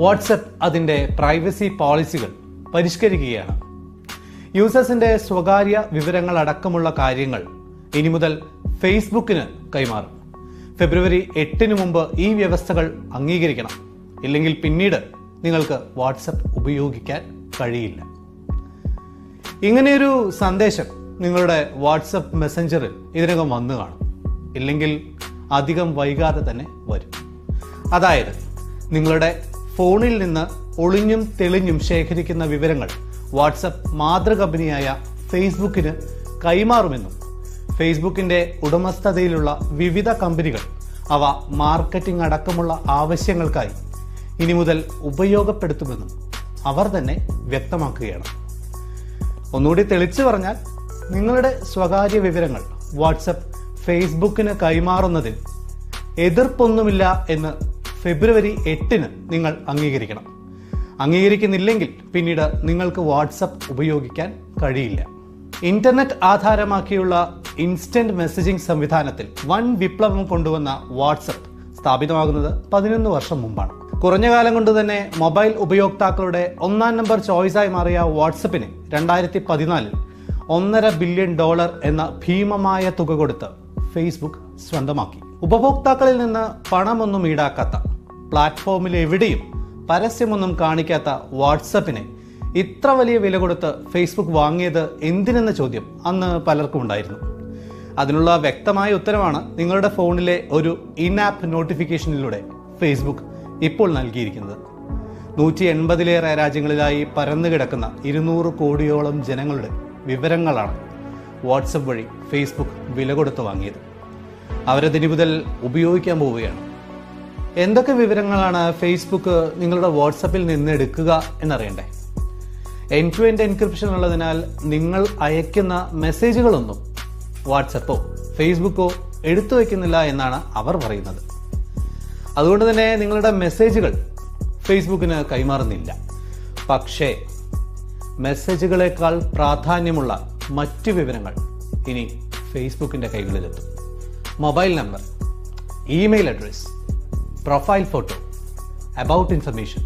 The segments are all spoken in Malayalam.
വാട്സപ്പ് അതിൻ്റെ പ്രൈവസി പോളിസികൾ പരിഷ്കരിക്കുകയാണ്. യൂസേഴ്സിന്റെ സ്വകാര്യ വിവരങ്ങൾ അടക്കമുള്ള കാര്യങ്ങൾ ഇനി മുതൽ ഫേസ്ബുക്കിന് കൈമാറും. ഫെബ്രുവരി 8 മുമ്പ് ഈ വ്യവസ്ഥകൾ അംഗീകരിക്കണം. ഇല്ലെങ്കിൽ പിന്നീട് നിങ്ങൾക്ക് വാട്സപ്പ് ഉപയോഗിക്കാൻ കഴിയില്ല. ഇങ്ങനെയൊരു സന്ദേശം നിങ്ങളുടെ വാട്സപ്പ് മെസ്സഞ്ചറിൽ ഇതിനകം വന്നു കാണും. ഇല്ലെങ്കിൽ അധികം വൈകാതെ തന്നെ വരും. അതായത് നിങ്ങളുടെ ഫോണിൽ നിന്ന് ഒളിഞ്ഞും തെളിഞ്ഞും ശേഖരിക്കുന്ന വിവരങ്ങൾ വാട്സപ്പ് മാതൃകമ്പനിയായ ഫേസ്ബുക്കിന് കൈമാറുമെന്നും ഫേസ്ബുക്കിന്റെ ഉടമസ്ഥതയിലുള്ള വിവിധ കമ്പനികൾ അവ മാർക്കറ്റിംഗ് അടക്കമുള്ള ആവശ്യങ്ങൾക്കായി ഇനി മുതൽ ഉപയോഗപ്പെടുത്തുമെന്നും അവർ തന്നെ വ്യക്തമാക്കുകയാണ്. ഒന്നുകൂടി തെളിച്ചു പറഞ്ഞാൽ, നിങ്ങളുടെ സ്വകാര്യ വിവരങ്ങൾ വാട്സപ്പ് ഫേസ്ബുക്കിന് കൈമാറുന്നതിൽ എതിർപ്പൊന്നുമില്ല എന്ന് ഫെബ്രുവരി 8 നിങ്ങൾ അംഗീകരിക്കണം. അംഗീകരിക്കുന്നില്ലെങ്കിൽ പിന്നീട് നിങ്ങൾക്ക് വാട്സപ്പ് ഉപയോഗിക്കാൻ കഴിയില്ല. ഇന്റർനെറ്റ് ആധാരമാക്കിയുള്ള ഇൻസ്റ്റന്റ് മെസ്സേജിംഗ് സംവിധാനത്തിൽ വൻ വിപ്ലവം കൊണ്ടുവന്ന വാട്സപ്പ് സ്ഥാപിതമാകുന്നത് 11 വർഷം മുമ്പാണ്. കുറഞ്ഞ കാലം കൊണ്ട് തന്നെ മൊബൈൽ ഉപയോക്താക്കളുടെ ഒന്നാം നമ്പർ ചോയ്സായി മാറിയ വാട്സപ്പിന് 2014 $1.5 ബില്യൺ എന്ന ഭീമമായ തുക കൊടുത്ത് ഫേസ്ബുക്ക് സ്വന്തമാക്കി. ഉപഭോക്താക്കളിൽ നിന്ന് പണമൊന്നും ഈടാക്കാത്ത, പ്ലാറ്റ്ഫോമിൽ എവിടെയും പരസ്യമൊന്നും കാണിക്കാത്ത വാട്സപ്പിനെ ഇത്ര വലിയ വില കൊടുത്ത് ഫേസ്ബുക്ക് വാങ്ങിയത് എന്തിനെന്ന ചോദ്യം അന്ന് പലർക്കും ഉണ്ടായിരുന്നു. അതിനുള്ള വ്യക്തമായ ഉത്തരമാണ് നിങ്ങളുടെ ഫോണിലെ ഒരു ഇൻ ആപ്പ് നോട്ടിഫിക്കേഷനിലൂടെ ഫേസ്ബുക്ക് ഇപ്പോൾ നൽകിയിരിക്കുന്നത്. 180-ലേറെ രാജ്യങ്ങളിലായി പരന്നു കിടക്കുന്ന 200 കോടിയോളം ജനങ്ങളുടെ വിവരങ്ങളാണ് വാട്സപ്പ് വഴി ഫേസ്ബുക്ക് വില കൊടുത്ത് വാങ്ങിയത്. അവരതിനി മുതൽ ഉപയോഗിക്കാൻ പോവുകയാണ്. എന്തൊക്കെ വിവരങ്ങളാണ് ഫേസ്ബുക്ക് നിങ്ങളുടെ വാട്സപ്പിൽ നിന്ന് എടുക്കുക എന്നറിയണ്ടേ? എൻഡ് ടു എൻഡ് എൻക്രിപ്ഷൻ ഉള്ളതിനാൽ നിങ്ങൾ അയക്കുന്ന മെസ്സേജുകളൊന്നും വാട്സപ്പോ ഫേസ്ബുക്കോ എടുത്തു വയ്ക്കുന്നില്ല എന്നാണ് അവർ പറയുന്നത്. അതുകൊണ്ട് തന്നെ നിങ്ങളുടെ മെസ്സേജുകൾ ഫേസ്ബുക്കിന് കൈമാറുന്നില്ല. പക്ഷേ മെസ്സേജുകളെക്കാൾ പ്രാധാന്യമുള്ള മറ്റു വിവരങ്ങൾ ഇനി ഫേസ്ബുക്കിന്റെ കൈകളിലെത്തും. Mobile number, email address, profile photo, about information,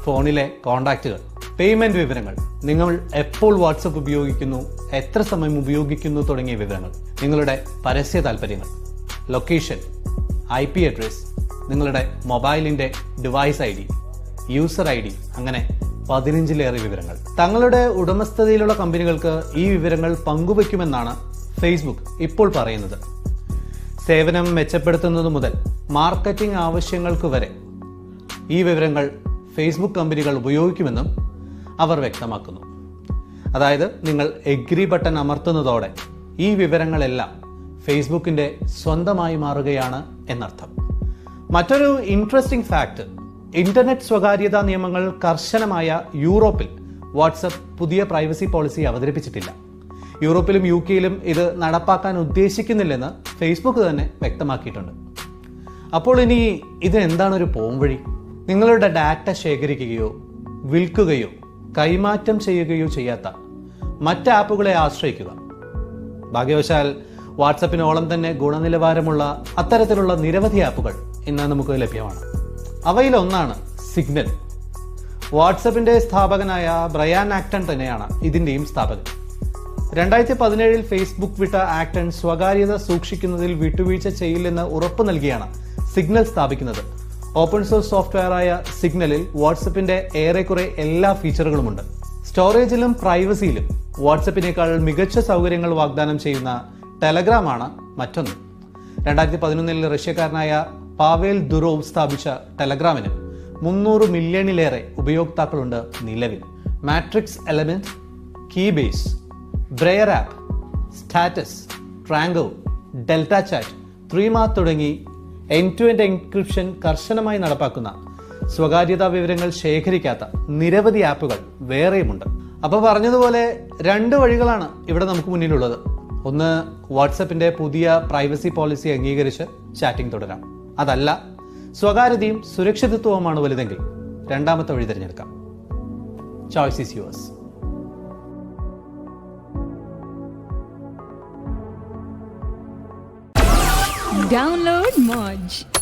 ഫോണിലെ കോണ്ടാക്റ്റുകൾ, പേയ്മെന്റ് വിവരങ്ങൾ, നിങ്ങൾ എപ്പോൾ വാട്സപ്പ് ഉപയോഗിക്കുന്നു, എത്ര സമയം ഉപയോഗിക്കുന്നു തുടങ്ങിയ വിവരങ്ങൾ, നിങ്ങളുടെ പരസ്യ താൽപ്പര്യങ്ങൾ, ലൊക്കേഷൻ, IP അഡ്രസ്, നിങ്ങളുടെ മൊബൈലിന്റെ ഡിവൈസ് ID, യൂസർ ID, അങ്ങനെ 15-ലേറെ വിവരങ്ങൾ. തങ്ങളുടെ ഉടമസ്ഥതയിലുള്ള കമ്പനികൾക്ക് ഈ വിവരങ്ങൾ പങ്കുവയ്ക്കുമെന്നാണ് ഫേസ്ബുക്ക് ഇപ്പോൾ പറയുന്നത്. സേവനം മെച്ചപ്പെടുത്തുന്നത് മുതൽ മാർക്കറ്റിംഗ് ആവശ്യങ്ങൾക്ക് വരെ ഈ വിവരങ്ങൾ ഫേസ്ബുക്ക് കമ്പനികൾ ഉപയോഗിക്കുമെന്നും അവർ വ്യക്തമാക്കുന്നു. അതായത് നിങ്ങൾ എഗ്രി ബട്ടൺ അമർത്തുന്നതോടെ ഈ വിവരങ്ങളെല്ലാം ഫേസ്ബുക്കിന്റെ സ്വന്തമായി മാറുകയാണ് എന്നർത്ഥം. മറ്റൊരു ഇൻട്രസ്റ്റിംഗ് ഫാക്ട്, ഇന്റർനെറ്റ് സ്വകാര്യതാ നിയമങ്ങൾ കർശനമായ യൂറോപ്പിൽ വാട്സപ്പ് പുതിയ പ്രൈവസി പോളിസി അവതരിപ്പിച്ചിട്ടില്ല. യൂറോപ്പിലും UK യിലും ഇത് നടപ്പാക്കാൻ ഉദ്ദേശിക്കുന്നില്ലെന്ന് ഫേസ്ബുക്ക് തന്നെ വ്യക്തമാക്കിയിട്ടുണ്ട്. അപ്പോൾ ഇനി എന്താണ് ഒരു പോംവഴി? നിങ്ങളുടെ ഡാറ്റ ശേഖരിക്കുകയോ വിൽക്കുകയോ കൈമാറ്റം ചെയ്യുകയോ ചെയ്യാത്ത മറ്റ് ആപ്പുകളെ ആശ്രയിക്കുക. ഭാഗ്യവശാൽ വാട്സപ്പിനോളം തന്നെ ഗുണനിലവാരമുള്ള അത്തരത്തിലുള്ള നിരവധി ആപ്പുകൾ ഇന്ന് നമുക്ക് ലഭ്യമാണ്. അവയിലൊന്നാണ് സിഗ്നൽ. വാട്സപ്പിന്റെ സ്ഥാപകനായ ബ്രയാൻ ആക്ടൺ തന്നെയാണ് ഇതിന്റെയും സ്ഥാപകൻ. 2017 ഫേസ്ബുക്ക് വിട്ട ആക്ടൺ സ്വകാര്യത സൂക്ഷിക്കുന്നതിൽ വിട്ടുവീഴ്ച ചെയ്യില്ലെന്ന് ഉറപ്പു നൽകിയാണ് സിഗ്നൽ സ്ഥാപിക്കുന്നത്. ഓപ്പൺ സോഴ്സ് സോഫ്റ്റ്വെയർ ആയ സിഗ്നലിൽ വാട്സപ്പിന്റെ ഏറെക്കുറെ എല്ലാ ഫീച്ചറുകളുമുണ്ട്. സ്റ്റോറേജിലും പ്രൈവസിയിലും വാട്സപ്പിനേക്കാൾ മികച്ച സൗകര്യങ്ങൾ വാഗ്ദാനം ചെയ്യുന്ന ടെലഗ്രാമാണ് മറ്റൊന്ന്. 2011 റഷ്യക്കാരനായ പാവേൽ ദുറോവ് സ്ഥാപിച്ച ടെലഗ്രാമിന് 300 മില്യണിലേറെ ഉപയോക്താക്കളുണ്ട് നിലവിൽ. Matrix element, കീബേസ്, ബ്രെയർ app, status, ട്രാങ്കോ, delta chat, ത്രീമാ തുടങ്ങി എൻഡ് ടു എൻഡ് എൻക്രിപ്ഷൻ കർശനമായി നടപ്പാക്കുന്ന സ്വകാര്യതാ വിവരങ്ങൾ ശേഖരിക്കാത്ത നിരവധി ആപ്പുകൾ വേറെയുമുണ്ട്. അപ്പോൾ പറഞ്ഞതുപോലെ 2 വഴികളാണ് ഇവിടെ നമുക്ക് മുന്നിലുള്ളത്. ഒന്ന്, വാട്സപ്പിന്റെ പുതിയ പ്രൈവസി പോളിസി അംഗീകരിച്ച് ചാറ്റിംഗ് തുടരാം. അതല്ല, സ്വകാര്യതയും സുരക്ഷിതത്വവുമാണ് വലുതെങ്കിൽ രണ്ടാമത്തെ വഴി തിരഞ്ഞെടുക്കാം. Choice is yours. Download Moj.